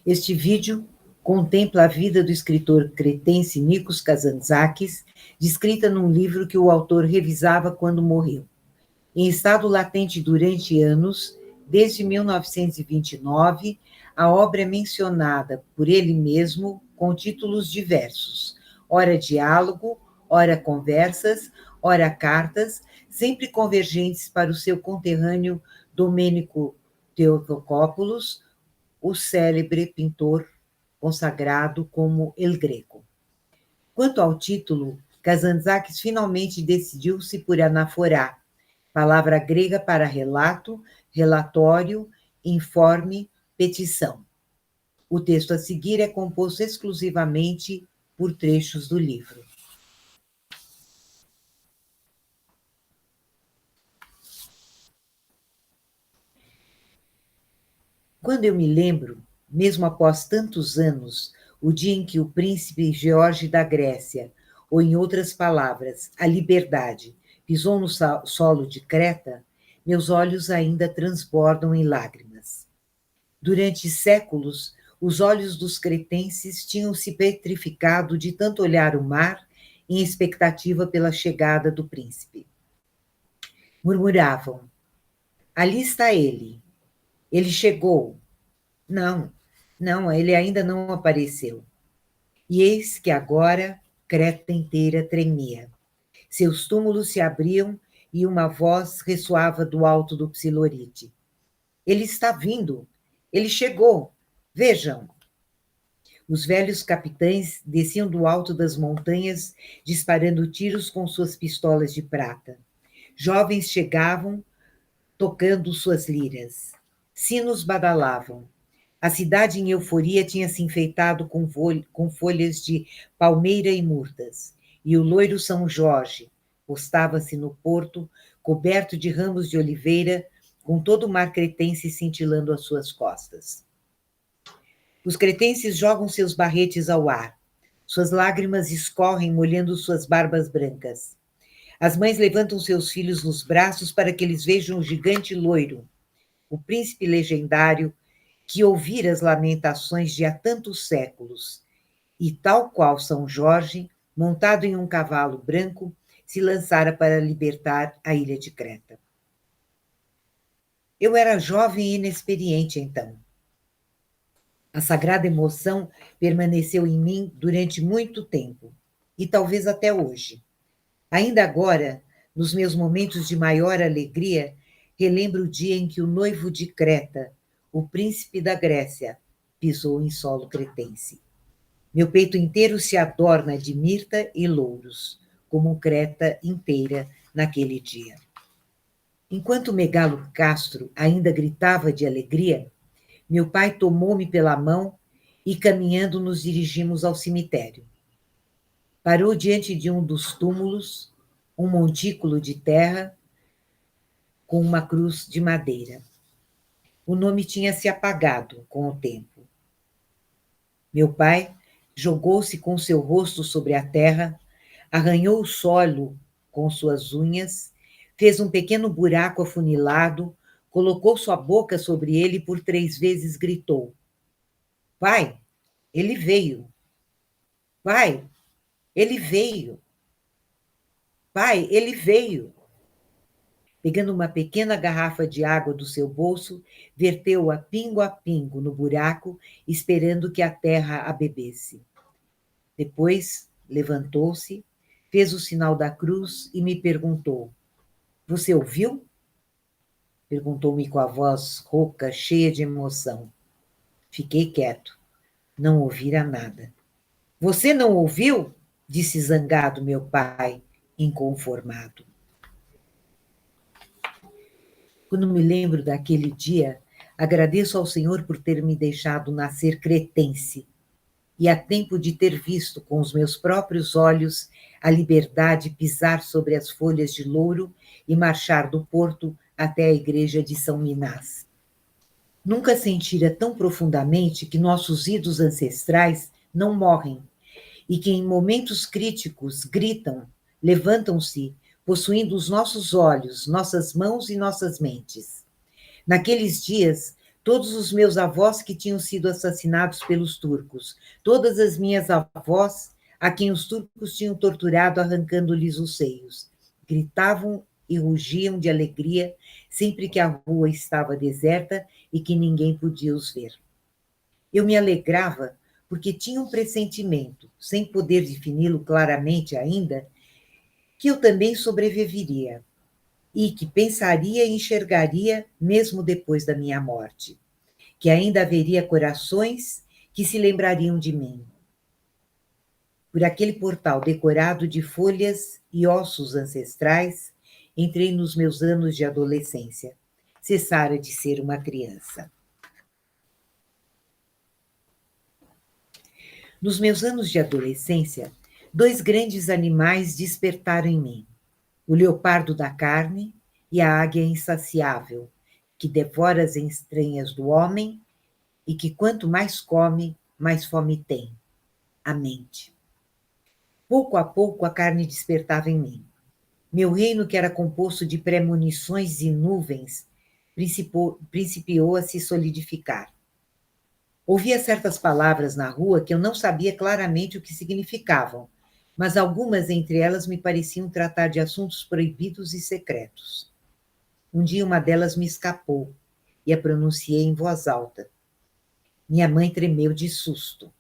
Este vídeo contempla a vida do escritor cretense Nikos Kazantzakis, descrita num livro que o autor revisava quando morreu. Em estado latente durante anos, desde 1929, a obra é mencionada por ele mesmo com títulos diversos, ora diálogo, ora conversas, ora cartas, sempre convergentes para o seu conterrâneo Domênico Theotokopoulos, o célebre pintor consagrado como El Greco. Quanto ao título, Kazantzakis finalmente decidiu-se por anaforá, palavra grega para relato, relatório, informe, petição. O texto a seguir é composto exclusivamente por trechos do livro. Quando eu me lembro, mesmo após tantos anos, o dia em que o príncipe George da Grécia, ou em outras palavras, a liberdade, pisou no solo de Creta, meus olhos ainda transbordam em lágrimas. Durante séculos, os olhos dos cretenses tinham se petrificado de tanto olhar o mar em expectativa pela chegada do príncipe. Murmuravam: ali está ele. Ele chegou. Não, ele ainda não apareceu. E eis que agora Creta inteira tremia. Seus túmulos se abriam e uma voz ressoava do alto do Psilorite. Ele está vindo. Ele chegou. Vejam. Os velhos capitães desciam do alto das montanhas, disparando tiros com suas pistolas de prata. Jovens chegavam, tocando suas liras. Sinos badalavam. A cidade em euforia tinha se enfeitado com folhas de palmeira e murtas. E o loiro São Jorge postava-se no porto, coberto de ramos de oliveira, com todo o mar cretense cintilando às suas costas. Os cretenses jogam seus barretes ao ar. Suas lágrimas escorrem, molhando suas barbas brancas. As mães levantam seus filhos nos braços para que eles vejam o gigante loiro, o príncipe legendário, que ouvira as lamentações de há tantos séculos, e tal qual São Jorge, montado em um cavalo branco, se lançara para libertar a ilha de Creta. Eu era jovem e inexperiente então. A sagrada emoção permaneceu em mim durante muito tempo, e talvez até hoje. Ainda agora, nos meus momentos de maior alegria, relembro o dia em que o noivo de Creta, o príncipe da Grécia, pisou em solo cretense. Meu peito inteiro se adorna de mirta e louros, como Creta inteira naquele dia. Enquanto Megalo Castro ainda gritava de alegria, meu pai tomou-me pela mão e, caminhando, nos dirigimos ao cemitério. Parou diante de um dos túmulos, um montículo de terra com uma cruz de madeira. O nome tinha se apagado com o tempo. Meu pai jogou-se com seu rosto sobre a terra, arranhou o solo com suas unhas, fez um pequeno buraco afunilado, colocou sua boca sobre ele e por 3 vezes gritou: pai, ele veio. Pai, ele veio. Pai, ele veio. Pegando uma pequena garrafa de água do seu bolso, verteu-a a pingo no buraco, esperando que a terra a bebesse. Depois levantou-se, fez o sinal da cruz e me perguntou: você ouviu? Perguntou-me com a voz rouca, cheia de emoção. Fiquei quieto. Não ouvira nada. Você não ouviu? Disse zangado meu pai, inconformado. Quando me lembro daquele dia, agradeço ao Senhor por ter me deixado nascer cretense e a tempo de ter visto com os meus próprios olhos a liberdade pisar sobre as folhas de louro e marchar do porto até a igreja de São Minás. Nunca sentira tão profundamente que nossos idos ancestrais não morrem e que em momentos críticos gritam, levantam-se, possuindo os nossos olhos, nossas mãos e nossas mentes. Naqueles dias, Todos os meus avós que tinham sido assassinados pelos turcos, todas as minhas avós a quem os turcos tinham torturado arrancando-lhes os seios. Gritavam e rugiam de alegria sempre que a rua estava deserta e que ninguém podia os ver. Eu me alegrava porque tinha um pressentimento, sem poder defini-lo claramente ainda, que eu também sobreviveria e que pensaria e enxergaria mesmo depois da minha morte, que ainda haveria corações que se lembrariam de mim. Por aquele portal decorado de folhas e ossos ancestrais, entrei nos meus anos de adolescência. Cessara de ser uma criança. Nos meus anos de adolescência, dois grandes animais despertaram em mim: o leopardo da carne e a águia insaciável, que devora as entranhas do homem e que quanto mais come, mais fome tem: a mente. Pouco a pouco a carne despertava em mim. Meu reino, que era composto de premonições e nuvens, principiou a se solidificar. Ouvia certas palavras na rua que eu não sabia claramente o que significavam, mas algumas entre elas me pareciam tratar de assuntos proibidos e secretos. Um dia uma delas me escapou e a pronunciei em voz alta. Minha mãe tremeu de susto.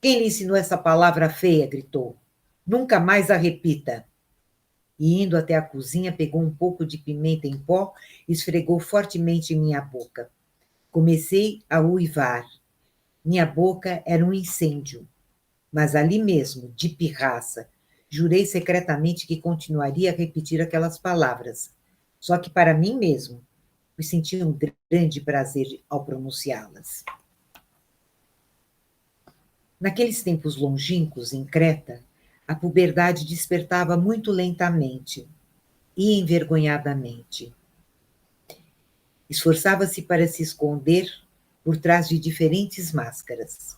Quem lhe ensinou essa palavra feia? Gritou. Nunca mais a repita. E indo até a cozinha, pegou um pouco de pimenta em pó e esfregou fortemente em minha boca. Comecei a uivar. Minha boca era um incêndio, mas ali mesmo, de pirraça, jurei secretamente que continuaria a repetir aquelas palavras, só que para mim mesmo, pois sentia um grande prazer ao pronunciá-las. Naqueles tempos longínquos, em Creta, a puberdade despertava muito lentamente e envergonhadamente. Esforçava-se para se esconder por trás de diferentes máscaras.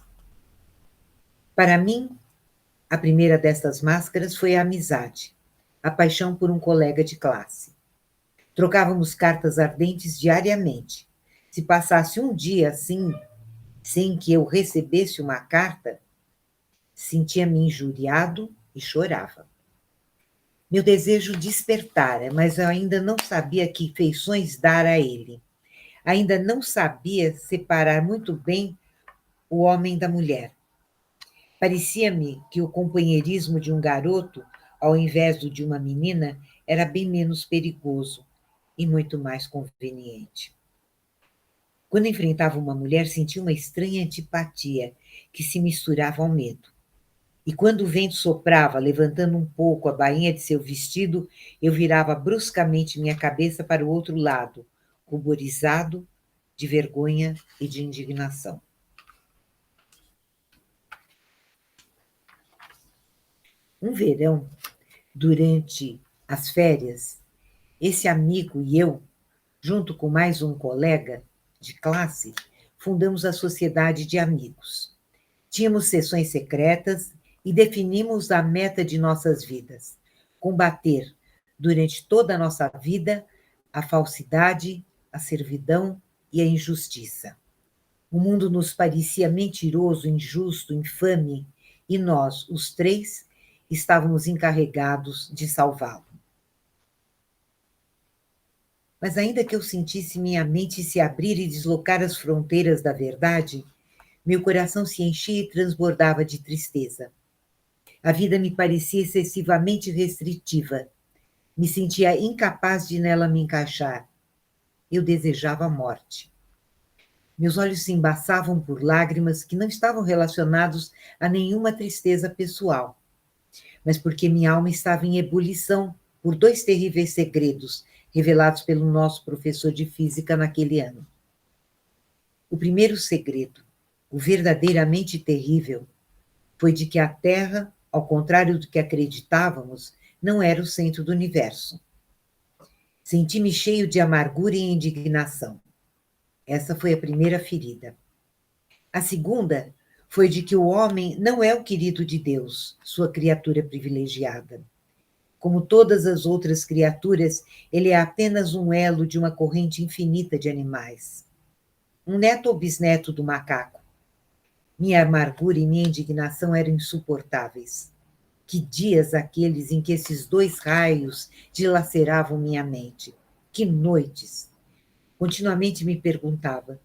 Para mim, a primeira destas máscaras foi a amizade, a paixão por um colega de classe. Trocávamos cartas ardentes diariamente. Se passasse um dia assim, sem que eu recebesse uma carta, sentia-me injuriado e chorava. Meu desejo despertara, mas eu ainda não sabia que feições dar a ele. Ainda não sabia separar muito bem o homem da mulher. Parecia-me que o companheirismo de um garoto, ao invés do de uma menina, era bem menos perigoso e muito mais conveniente. Quando enfrentava uma mulher, sentia uma estranha antipatia que se misturava ao medo. E quando o vento soprava, levantando um pouco a bainha de seu vestido, eu virava bruscamente minha cabeça para o outro lado, ruborizado de vergonha e de indignação. Um verão, durante as férias, esse amigo e eu, junto com mais um colega de classe, fundamos a Sociedade de Amigos. Tínhamos sessões secretas e definimos a meta de nossas vidas: combater, durante toda a nossa vida, a falsidade, a servidão e a injustiça. O mundo nos parecia mentiroso, injusto, infame, e nós, os três, estávamos encarregados de salvá-lo. Mas ainda que eu sentisse minha mente se abrir e deslocar as fronteiras da verdade, meu coração se enchia e transbordava de tristeza. A vida me parecia excessivamente restritiva. Me sentia incapaz de nela me encaixar. Eu desejava a morte. Meus olhos se embaçavam por lágrimas que não estavam relacionados a nenhuma tristeza pessoal, mas porque minha alma estava em ebulição por dois terríveis segredos revelados pelo nosso professor de física naquele ano. O primeiro segredo, o verdadeiramente terrível, foi de que a Terra, ao contrário do que acreditávamos, não era o centro do universo. Senti-me cheio de amargura e indignação. Essa foi a primeira ferida. A segunda foi de que o homem não é o querido de Deus, sua criatura privilegiada. Como todas as outras criaturas, ele é apenas um elo de uma corrente infinita de animais. um neto ou bisneto do macaco. Minha amargura e minha indignação eram insuportáveis. Que dias aqueles em que esses dois raios dilaceravam minha mente. Que noites! Continuamente me perguntava: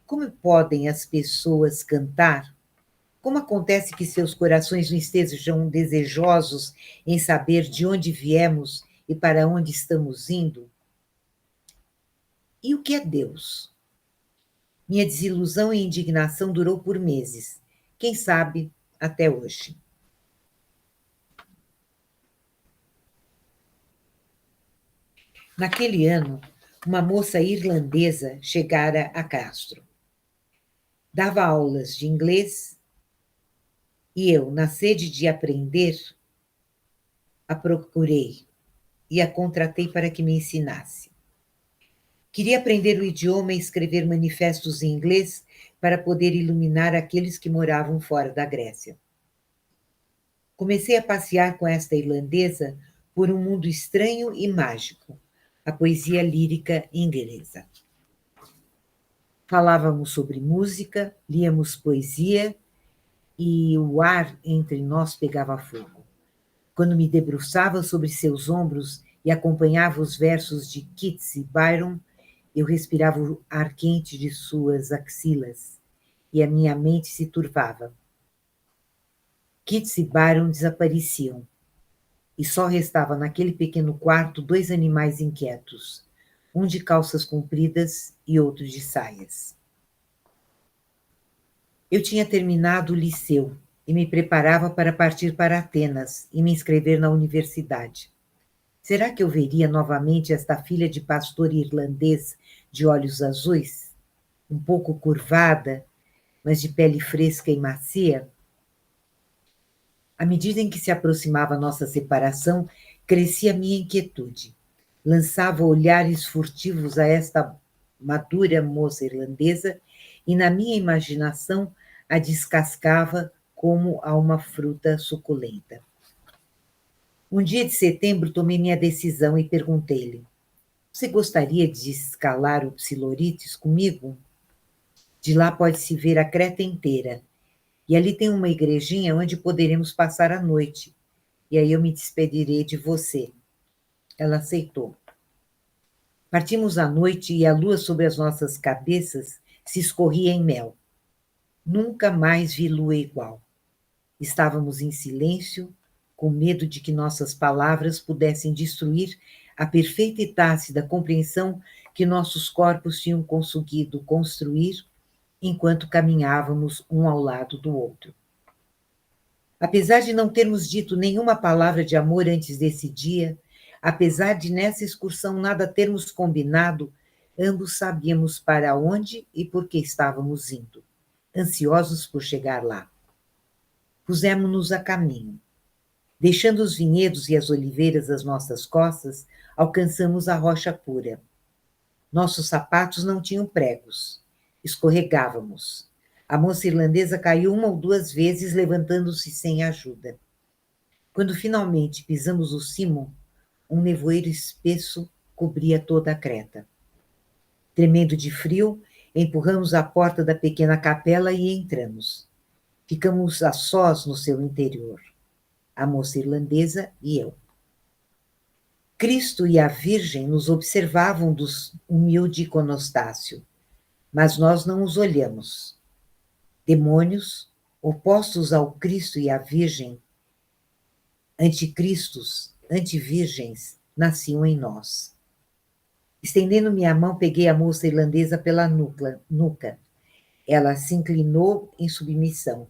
como podem as pessoas cantar? Como acontece que seus corações não estejam desejosos em saber de onde viemos e para onde estamos indo? E o que é Deus? Minha desilusão e indignação durou por meses, quem sabe até hoje. Naquele ano, uma moça irlandesa chegara a Castro. Dava aulas de inglês e eu, na sede de aprender, a procurei e a contratei para que me ensinasse. Queria aprender o idioma e escrever manifestos em inglês para poder iluminar aqueles que moravam fora da Grécia. Comecei a passear com esta irlandesa por um mundo estranho e mágico, a poesia lírica inglesa. Falávamos sobre música, líamos poesia e o ar entre nós pegava fogo. Quando me debruçava sobre seus ombros e acompanhava os versos de Keats e Byron, eu respirava o ar quente de suas axilas e a minha mente se turvava. Keats e Byron desapareciam e só restava naquele pequeno quarto dois animais inquietos, um de calças compridas e outro de saias. Eu tinha terminado o liceu e me preparava para partir para Atenas e me inscrever na universidade. Será que eu veria novamente esta filha de pastor irlandês de olhos azuis, um pouco curvada, mas de pele fresca e macia? À medida em que se aproximava a nossa separação, crescia a minha inquietude. Lançava olhares furtivos a esta madura moça irlandesa e, na minha imaginação, a descascava como a uma fruta suculenta. Um dia de setembro, tomei minha decisão e perguntei-lhe: você gostaria de escalar o Psilorites comigo? De lá pode-se ver a Creta inteira. E ali tem uma igrejinha onde poderemos passar a noite. E aí eu me despedirei de você. Ela aceitou. Partimos à noite e a lua sobre as nossas cabeças se escorria em mel. Nunca mais vi lua igual. Estávamos em silêncio, com medo de que nossas palavras pudessem destruir a perfeita e tácita compreensão que nossos corpos tinham conseguido construir enquanto caminhávamos um ao lado do outro. Apesar de não termos dito nenhuma palavra de amor antes desse dia, apesar de nessa excursão nada termos combinado, ambos sabíamos para onde e por que estávamos indo, ansiosos por chegar lá. Pusemos-nos a caminho. Deixando os vinhedos e as oliveiras às nossas costas, alcançamos a rocha pura. Nossos sapatos não tinham pregos. Escorregávamos. A moça irlandesa caiu uma ou duas vezes, levantando-se sem ajuda. Quando finalmente pisamos o cimo, um nevoeiro espesso cobria toda a creta. Tremendo de frio, empurramos a porta da pequena capela e entramos. Ficamos a sós no seu interior, a moça irlandesa e eu. Cristo e a Virgem nos observavam do humilde iconostácio, mas nós não os olhamos. Demônios, opostos ao Cristo e à Virgem, anticristos, antivirgens, nasciam em nós. Estendendo minha mão, peguei a moça irlandesa pela nuca. Ela se inclinou em submissão.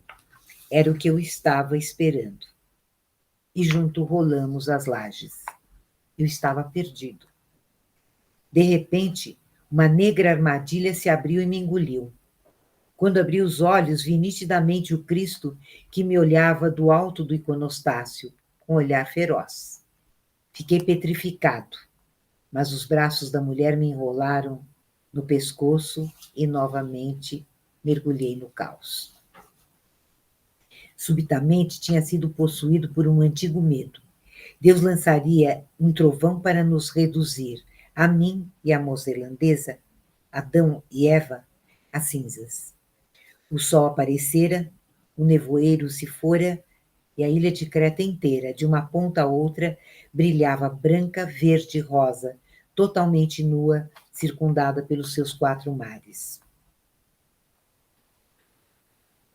Era o que eu estava esperando. E junto rolamos as lajes. Eu estava perdido. De repente, uma negra armadilha se abriu e me engoliu. Quando abri os olhos, vi nitidamente o Cristo que me olhava do alto do iconostácio, com olhar feroz. Fiquei petrificado, mas os braços da mulher me enrolaram no pescoço e novamente mergulhei no caos. Subitamente tinha sido possuído por um antigo medo. Deus lançaria um trovão para nos reduzir, a mim e a moça irlandesa, Adão e Eva, as cinzas. O sol aparecera, o nevoeiro se fora, e a ilha de Creta inteira, de uma ponta a outra, brilhava branca, verde e rosa, totalmente nua, circundada pelos seus 4 mares.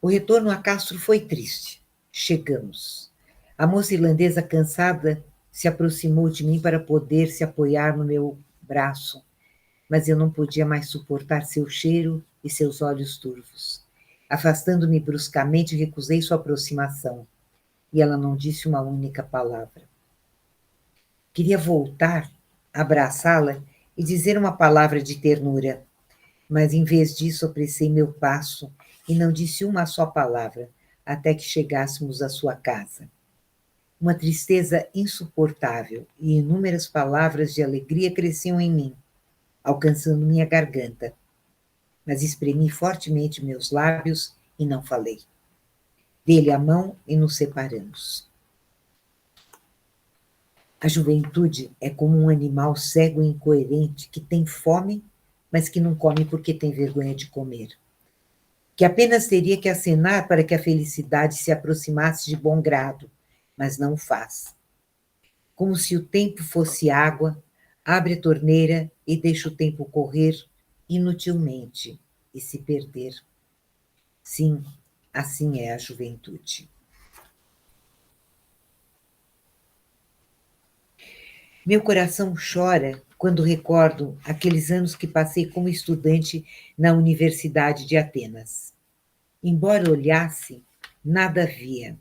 O retorno a Castro foi triste. Chegamos. A moça irlandesa, cansada, se aproximou de mim para poder se apoiar no meu braço, mas eu não podia mais suportar seu cheiro e seus olhos turvos. Afastando-me bruscamente, recusei sua aproximação, e ela não disse uma única palavra. Queria voltar, abraçá-la e dizer uma palavra de ternura, mas em vez disso apressei meu passo e não disse uma só palavra até que chegássemos à sua casa. Uma tristeza insuportável e inúmeras palavras de alegria cresciam em mim, alcançando minha garganta, mas espremi fortemente meus lábios e não falei. Dei-lhe a mão e nos separamos. A juventude é como um animal cego e incoerente que tem fome, mas que não come porque tem vergonha de comer. Que apenas teria que acenar para que a felicidade se aproximasse de bom grado, mas não o faz. Como se o tempo fosse água, abre a torneira e deixa o tempo correr inutilmente e se perder. Sim, assim é a juventude. Meu coração chora quando recordo aqueles anos que passei como estudante na Universidade de Atenas. Embora olhasse, nada via.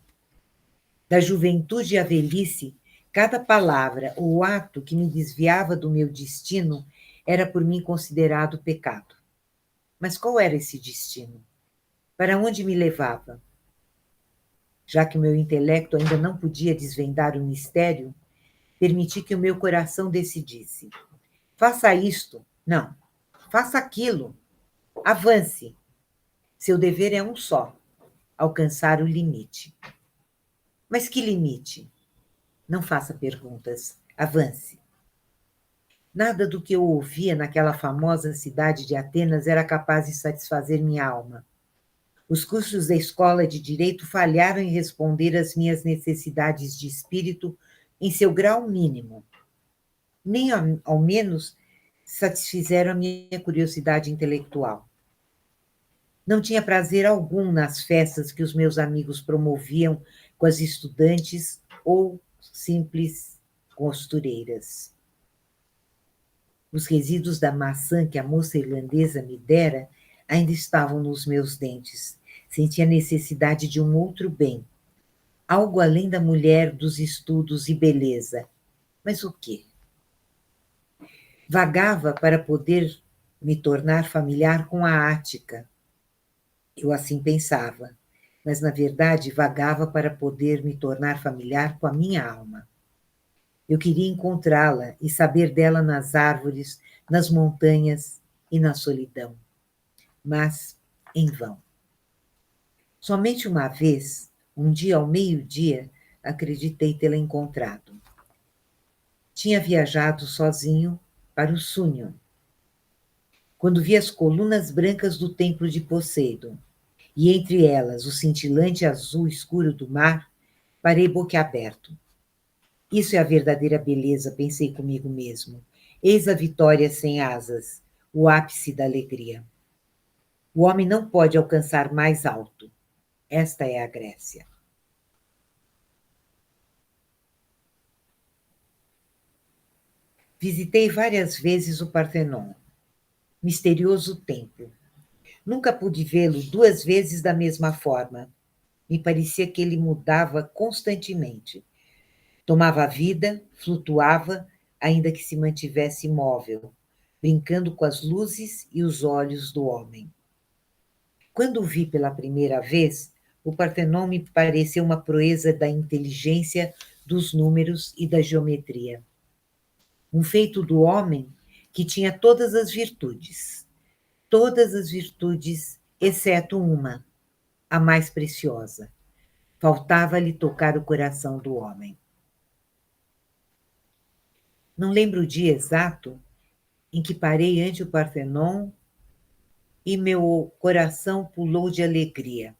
Da juventude à velhice, cada palavra ou ato que me desviava do meu destino era por mim considerado pecado. Mas qual era esse destino? Para onde me levava? Já que o meu intelecto ainda não podia desvendar o mistério, permiti que o meu coração decidisse. Faça isto. Não. Faça aquilo. Avance. Seu dever é um só: alcançar o limite. Mas que limite? Não faça perguntas. Avance. Nada do que eu ouvia naquela famosa cidade de Atenas era capaz de satisfazer minha alma. Os cursos da escola de direito falharam em responder às minhas necessidades de espírito em seu grau mínimo. Nem ao menos satisfizeram a minha curiosidade intelectual. Não tinha prazer algum nas festas que os meus amigos promoviam com as estudantes ou simples costureiras. Os resíduos da maçã que a moça irlandesa me dera ainda estavam nos meus dentes. Sentia necessidade de um outro bem, algo além da mulher, dos estudos e beleza. Mas o quê? Vagava para poder me tornar familiar com a Ática. Eu assim pensava, mas na verdade vagava para poder me tornar familiar com a minha alma. Eu queria encontrá-la e saber dela nas árvores, nas montanhas e na solidão. Mas em vão. Somente uma vez, um dia ao meio-dia, acreditei tê-la encontrado. Tinha viajado sozinho para o Sunho, quando vi as colunas brancas do templo de Poseidon, e entre elas o cintilante azul escuro do mar, parei boquiaberto. Isso é a verdadeira beleza, pensei comigo mesmo. Eis a vitória sem asas, o ápice da alegria. O homem não pode alcançar mais alto. Esta é a Grécia. Visitei várias vezes o Partenon, misterioso templo. Nunca pude vê-lo 2 vezes da mesma forma. Me parecia que ele mudava constantemente. Tomava vida, flutuava, ainda que se mantivesse imóvel, brincando com as luzes e os olhos do homem. Quando o vi pela primeira vez, o Partenon me pareceu uma proeza da inteligência, dos números e da geometria. Um feito do homem que tinha todas as virtudes, exceto uma, a mais preciosa. Faltava-lhe tocar o coração do homem. Não lembro o dia exato em que parei ante o Partenon e meu coração pulou de alegria.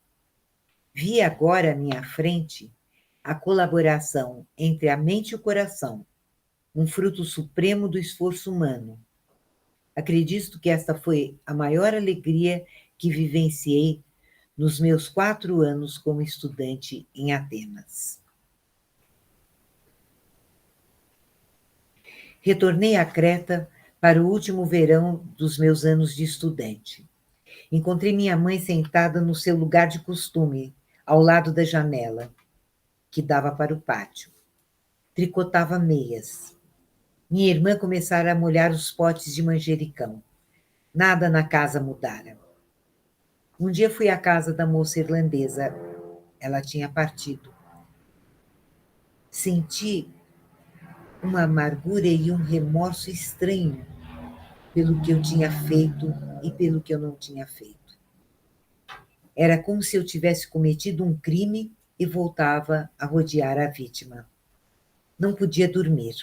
Vi agora à minha frente a colaboração entre a mente e o coração, um fruto supremo do esforço humano. Acredito que esta foi a maior alegria que vivenciei nos meus 4 anos como estudante em Atenas. Retornei a Creta para o último verão dos meus anos de estudante. Encontrei minha mãe sentada no seu lugar de costume, ao lado da janela, que dava para o pátio. Tricotava meias. Minha irmã começara a molhar os potes de manjericão. Nada na casa mudara. Um dia fui à casa da moça irlandesa. Ela tinha partido. Senti uma amargura e um remorso estranho pelo que eu tinha feito e pelo que eu não tinha feito. Era como se eu tivesse cometido um crime e voltava a rodear a vítima. Não podia dormir.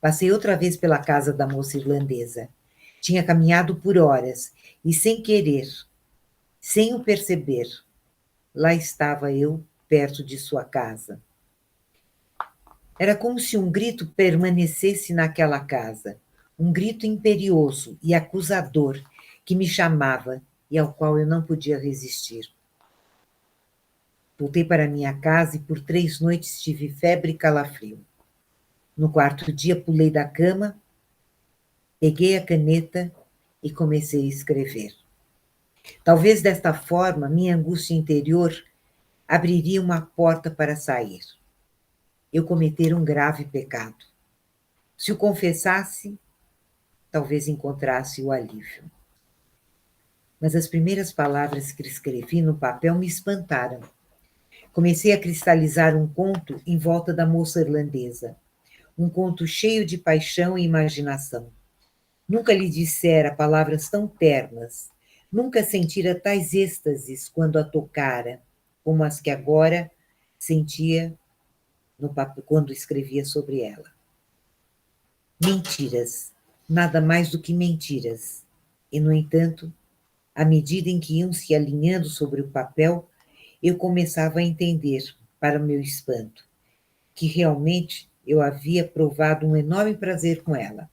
Passei outra vez pela casa da moça irlandesa. Tinha caminhado por horas e, sem querer, sem o perceber, lá estava eu, perto de sua casa. Era como se um grito permanecesse naquela casa, um grito imperioso e acusador que me chamava e ao qual eu não podia resistir. Voltei para minha casa e por 3 noites tive febre e calafrio. No 4º dia pulei da cama, peguei a caneta e comecei a escrever. Talvez desta forma minha angústia interior abriria uma porta para sair. Eu cometera um grave pecado. Se o confessasse, talvez encontrasse o alívio. Mas as primeiras palavras que escrevi no papel me espantaram. Comecei a cristalizar um conto em volta da moça irlandesa. Um conto cheio de paixão e imaginação. Nunca lhe dissera palavras tão ternas. Nunca sentira tais êxtases quando a tocara, como as que agora sentia no papel, quando escrevia sobre ela. Mentiras, nada mais do que mentiras. E, no entanto, à medida em que iam se alinhando sobre o papel, eu começava a entender, para meu espanto, que realmente eu havia provado um enorme prazer com ela.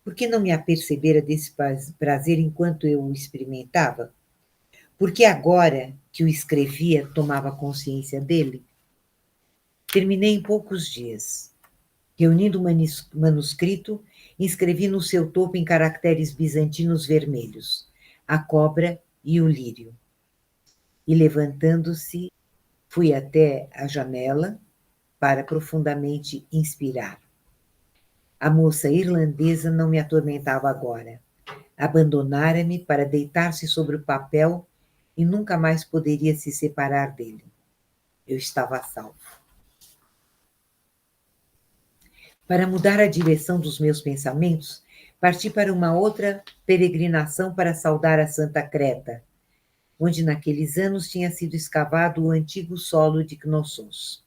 Por que não me apercebera desse prazer enquanto eu o experimentava? Porque agora que o escrevia, tomava consciência dele? Terminei em poucos dias. Reunindo o manuscrito, escrevi no seu topo em caracteres bizantinos vermelhos, a cobra e o lírio. E levantando-se, fui até a janela para profundamente inspirar. A moça irlandesa não me atormentava agora. Abandonara-me para deitar-se sobre o papel e nunca mais poderia se separar dele. Eu estava a salvo. Para mudar a direção dos meus pensamentos, parti para uma outra peregrinação para saudar a Santa Creta, onde naqueles anos tinha sido escavado o antigo solo de Knossos.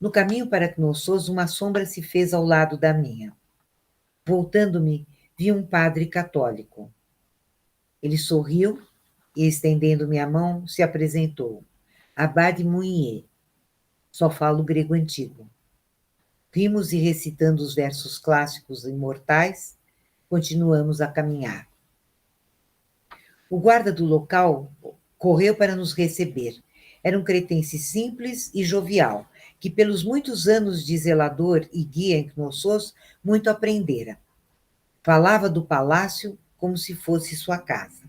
No caminho para Knossos, uma sombra se fez ao lado da minha. Voltando-me, vi um padre católico. Ele sorriu e, estendendo-me a mão, se apresentou. Abade Mounier. Só falo grego antigo. Rimos e, recitando os versos clássicos imortais, continuamos a caminhar. O guarda do local correu para nos receber. Era um cretense simples e jovial, que pelos muitos anos de zelador e guia em Knossos, muito aprendera. Falava do palácio como se fosse sua casa.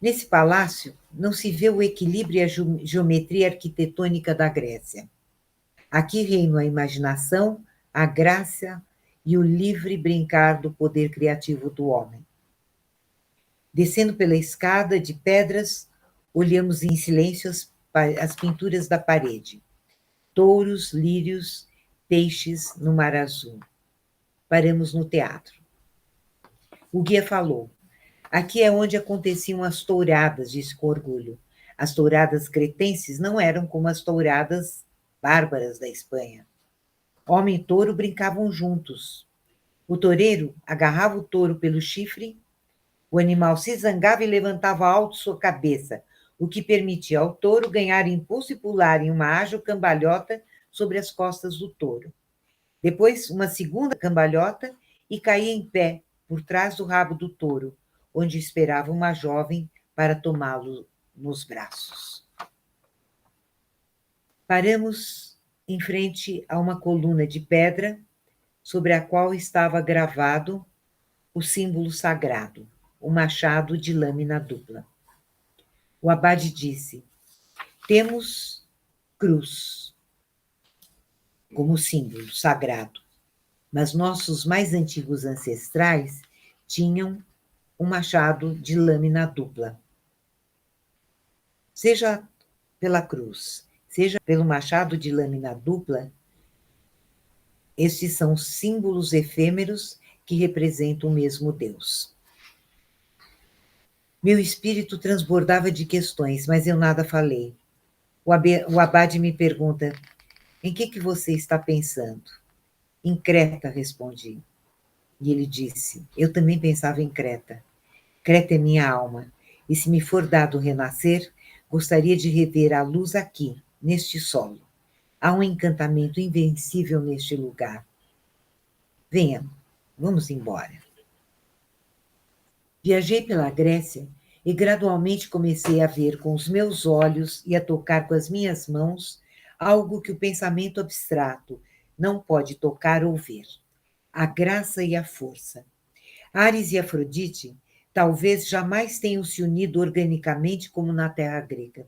Nesse palácio não se vê o equilíbrio e a geometria arquitetônica da Grécia. Aqui reinam a imaginação, a graça e o livre brincar do poder criativo do homem. Descendo pela escada de pedras, olhamos em silêncio as pinturas da parede. Touros, lírios, peixes no mar azul. Paramos no teatro. O guia falou. Aqui é onde aconteciam as touradas, disse com orgulho. As touradas cretenses não eram como as touradas bárbaras da Espanha. Homem e touro brincavam juntos. O toureiro agarrava o touro pelo chifre, o animal se zangava e levantava alto sua cabeça, o que permitia ao touro ganhar impulso e pular em uma ágil cambalhota sobre as costas do touro. Depois, uma segunda cambalhota e caía em pé por trás do rabo do touro, onde esperava uma jovem para tomá-lo nos braços. Paramos em frente a uma coluna de pedra sobre a qual estava gravado o símbolo sagrado, o machado de lâmina dupla. O abade disse: temos cruz como símbolo sagrado, mas nossos mais antigos ancestrais tinham um machado de lâmina dupla. Seja pela cruz, seja pelo machado de lâmina dupla, estes são símbolos efêmeros que representam o mesmo Deus. Meu espírito transbordava de questões, mas eu nada falei. O abade me pergunta: em que você está pensando? Em Creta, respondi. E ele disse: eu também pensava em Creta. Creta é minha alma, e se me for dado renascer, gostaria de rever a luz aqui, neste solo. Há um encantamento invencível neste lugar. Venha, vamos embora. Viajei pela Grécia e gradualmente comecei a ver com os meus olhos e a tocar com as minhas mãos algo que o pensamento abstrato não pode tocar ou ver: a graça e a força. Ares e Afrodite talvez jamais tenham se unido organicamente como na terra grega.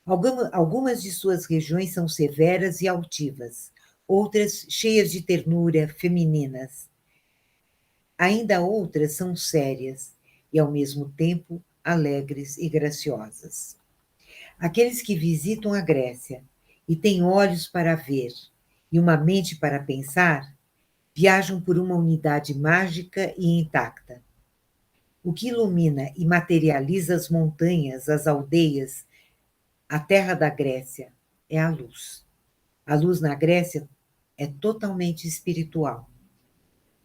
Algumas de suas regiões são severas e altivas, outras cheias de ternura, femininas. Ainda outras são sérias e, ao mesmo tempo, alegres e graciosas. Aqueles que visitam a Grécia e têm olhos para ver e uma mente para pensar, viajam por uma unidade mágica e intacta. O que ilumina e materializa as montanhas, as aldeias, a terra da Grécia é a luz. A luz na Grécia é totalmente espiritual.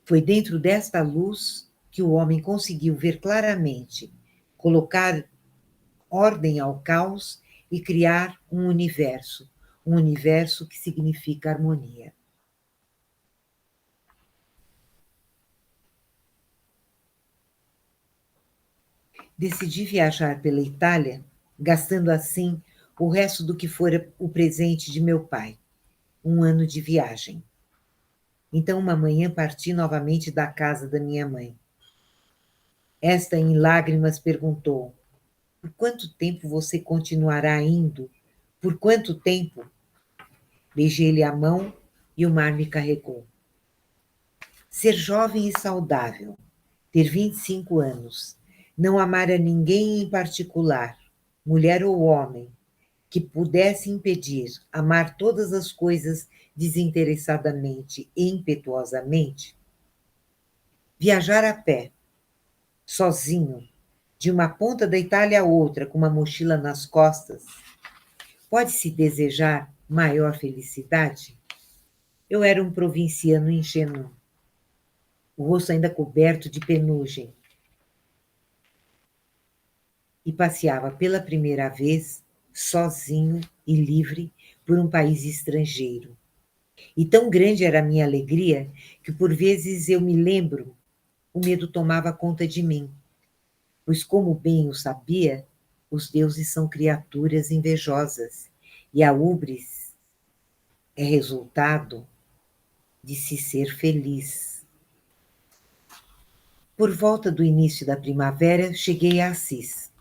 Foi dentro desta luz que o homem conseguiu ver claramente, colocar ordem ao caos e criar um universo que significa harmonia. Decidi viajar pela Itália, gastando assim o resto do que fora o presente de meu pai, 1 ano de viagem. Então, uma manhã parti novamente da casa da minha mãe. Esta, em lágrimas, perguntou: por quanto tempo você continuará indo? Por quanto tempo? Beijei-lhe a mão e o mar me carregou. Ser jovem e saudável, ter 25 anos, não amar a ninguém em particular, mulher ou homem, que pudesse impedir amar todas as coisas desinteressadamente e impetuosamente, viajar a pé, sozinho, de uma ponta da Itália à outra, com uma mochila nas costas, pode-se desejar maior felicidade? Eu era um provinciano ingênuo, o rosto ainda coberto de penugem, e passeava pela primeira vez, sozinho e livre, por um país estrangeiro. E tão grande era a minha alegria que, por vezes, eu me lembro, o medo tomava conta de mim, pois, como bem eu sabia, os deuses são criaturas invejosas e a ubris é resultado de se ser feliz. Por volta do início da primavera, cheguei a Assis,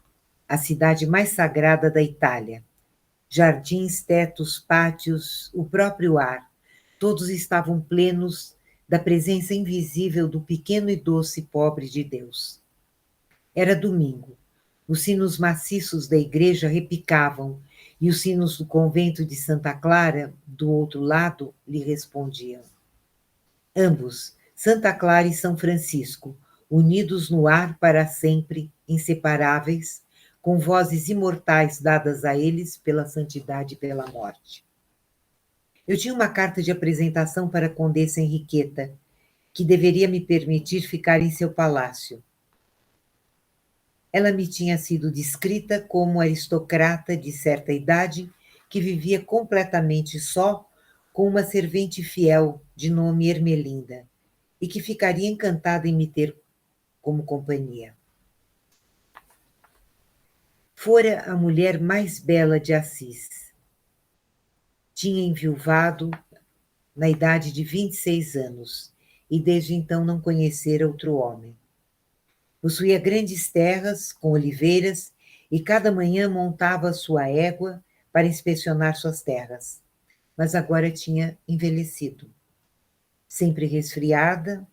a cidade mais sagrada da Itália. Jardins, tetos, pátios, o próprio ar, todos estavam plenos da presença invisível do pequeno e doce pobre de Deus. Era domingo. Os sinos maciços da igreja repicavam e os sinos do convento de Santa Clara, do outro lado, lhe respondiam. Ambos, Santa Clara e São Francisco, unidos no ar para sempre, inseparáveis, com vozes imortais dadas a eles pela santidade e pela morte. Eu tinha uma carta de apresentação para a Condessa Henriqueta, que deveria me permitir ficar em seu palácio. Ela me tinha sido descrita como aristocrata de certa idade que vivia completamente só com uma servente fiel de nome Ermelinda e que ficaria encantada em me ter como companhia. Fora a mulher mais bela de Assis. Tinha enviuvado na idade de 26 anos e desde então não conhecera outro homem. Possuía grandes terras com oliveiras e cada manhã montava sua égua para inspecionar suas terras. Mas agora tinha envelhecido. Sempre resfriada,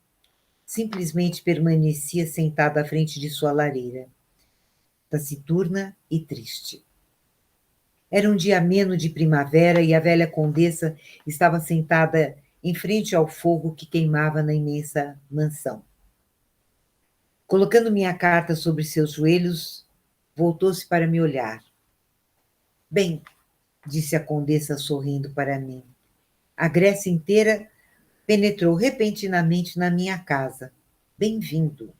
simplesmente permanecia sentada à frente de sua lareira, taciturna e triste. Era um dia ameno de primavera e a velha condessa estava sentada em frente ao fogo que queimava na imensa mansão. Colocando minha carta sobre seus joelhos, voltou-se para me olhar. Bem, disse a condessa sorrindo para mim, a Grécia inteira penetrou repentinamente na minha casa. Bem-vindo.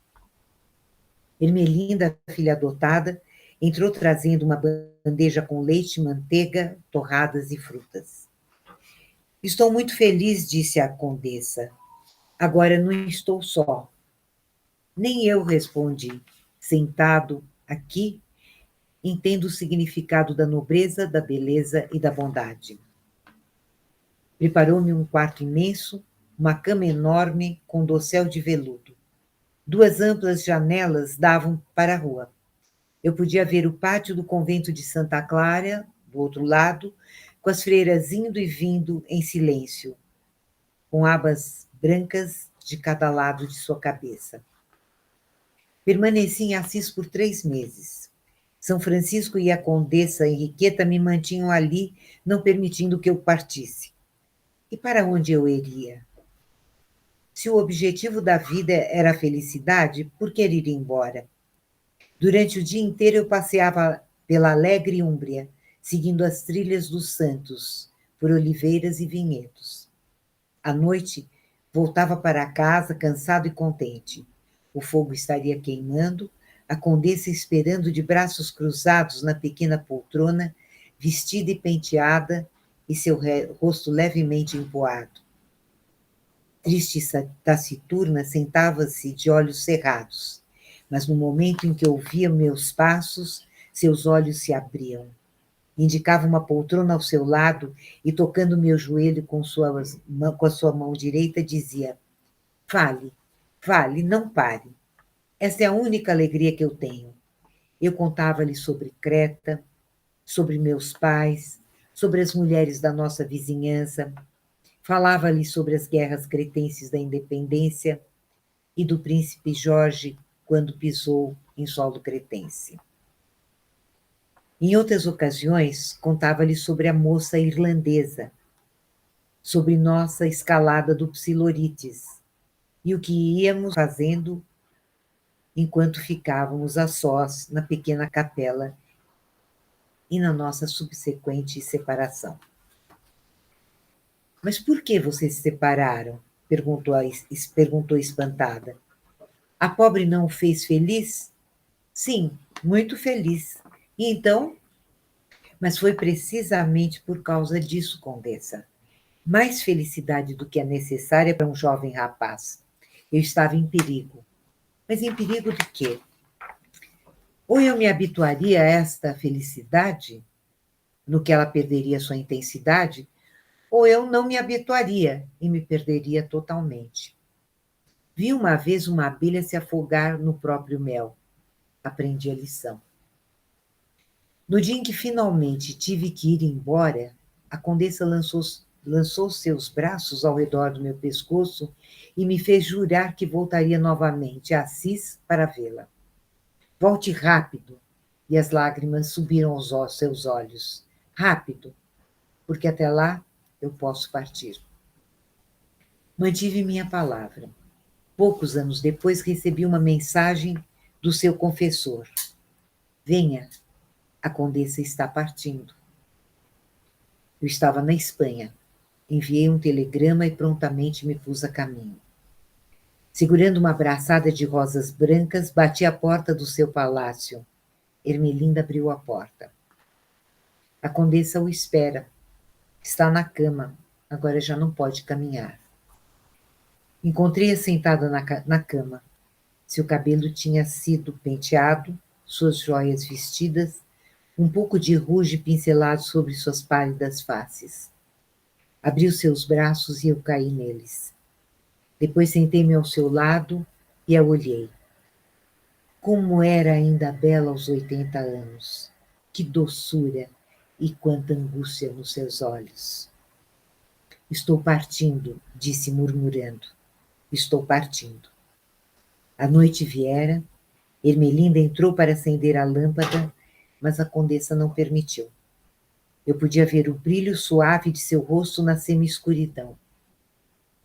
Ermelinda, filha adotada, entrou trazendo uma bandeja com leite, manteiga, torradas e frutas. Estou muito feliz, disse a condessa. Agora não estou só. Nem eu, respondi. Sentado aqui, entendo o significado da nobreza, da beleza e da bondade. Preparou-me um quarto imenso, uma cama enorme com dossel de veludo. 2 amplas janelas davam para a rua. Eu podia ver o pátio do convento de Santa Clara, do outro lado, com as freiras indo e vindo em silêncio, com abas brancas de cada lado de sua cabeça. Permaneci em Assis por 3 meses. São Francisco e a condessa Henriqueta me mantinham ali, não permitindo que eu partisse. E para onde eu iria? Se o objetivo da vida era a felicidade, por que ir embora? Durante o dia inteiro eu passeava pela alegre Úmbria, seguindo as trilhas dos santos, por oliveiras e vinhedos. À noite, voltava para casa cansado e contente. O fogo estaria queimando, a condessa esperando de braços cruzados na pequena poltrona, vestida e penteada, e seu rosto levemente empoado. Triste e taciturna, sentava-se de olhos cerrados, mas no momento em que ouvia meus passos, seus olhos se abriam. Indicava uma poltrona ao seu lado e, tocando meu joelho com a sua mão direita, dizia: Fale, fale, não pare. Esta é a única alegria que eu tenho. Eu contava-lhe sobre Creta, sobre meus pais, sobre as mulheres da nossa vizinhança. Falava-lhe sobre as guerras cretenses da independência e do príncipe Jorge quando pisou em solo cretense. Em outras ocasiões, contava-lhe sobre a moça irlandesa, sobre nossa escalada do Psilorites e o que íamos fazendo enquanto ficávamos a sós na pequena capela e na nossa subsequente separação. Mas por que vocês se separaram? Perguntou espantada. A pobre não o fez feliz? Sim, muito feliz. E então? Mas foi precisamente por causa disso, condessa. Mais felicidade do que a necessária para um jovem rapaz. Eu estava em perigo. Mas em perigo de quê? Ou eu me habituaria a esta felicidade, no que ela perderia sua intensidade, ou eu não me habituaria e me perderia totalmente. Vi uma vez uma abelha se afogar no próprio mel. Aprendi a lição. No dia em que finalmente tive que ir embora, a condessa lançou seus braços ao redor do meu pescoço e me fez jurar que voltaria novamente a Assis para vê-la. Volte rápido! E as lágrimas subiram aos seus olhos. Rápido, porque até lá eu posso partir. Mantive minha palavra. Poucos anos depois recebi uma mensagem do seu confessor. Venha, a condessa está partindo. Eu estava na Espanha. Enviei um telegrama e prontamente me pus a caminho. Segurando uma braçada de rosas brancas, bati à porta do seu palácio. Ermelinda abriu a porta. A condessa o espera. Está na cama. Agora já não pode caminhar. Encontrei-a sentada na cama. Seu cabelo tinha sido penteado, suas joias vestidas, um pouco de ruge pincelado sobre suas pálidas faces. Abriu seus braços e eu caí neles. Depois sentei-me ao seu lado e a olhei. Como era ainda bela aos 80 anos. Que doçura e quanta angústia nos seus olhos. Estou partindo, disse murmurando. Estou partindo. A noite viera, Ermelinda entrou para acender a lâmpada, mas a condessa não permitiu. Eu podia ver o brilho suave de seu rosto na semi-escuridão.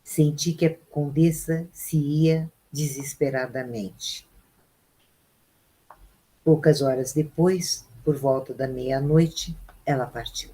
Senti que a condessa se ia desesperadamente. Poucas horas depois, por volta da meia-noite, ela partiu.